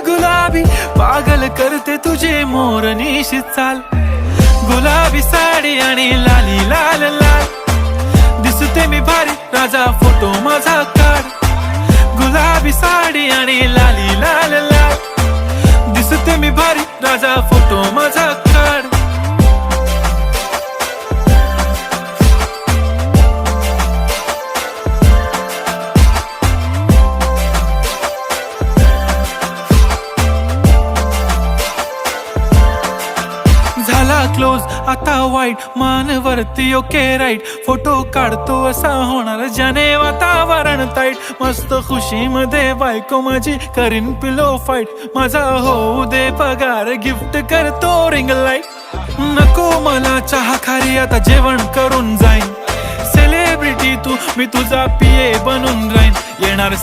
गुलाबी पागल करते तुझे मोरनीशी चाल, गुलाबी साडी आणि लाली लाल लाल, दिसते मी भारी राजा फोटो माझा काढ, गुलाबी साडी आणि लाली लाल लाल, दिसते मी भारी राजा फोटो माझा काढ. झाला क्लोज आता वाईट मानवरती ओके राईट, फोटो काढतो असा होणार ज्याने वातावरण ताईट, मस्त खुशी मध्ये बायको माझी करीन पिलो फाईट, माझा होऊ दे पगार गिफ्ट करतो रिंग लाईट, नको मला चहा खारी आता जेवण करून जाईन, सेलिब्रिटी तू मी तुझा पिये बनून राहीन, येणार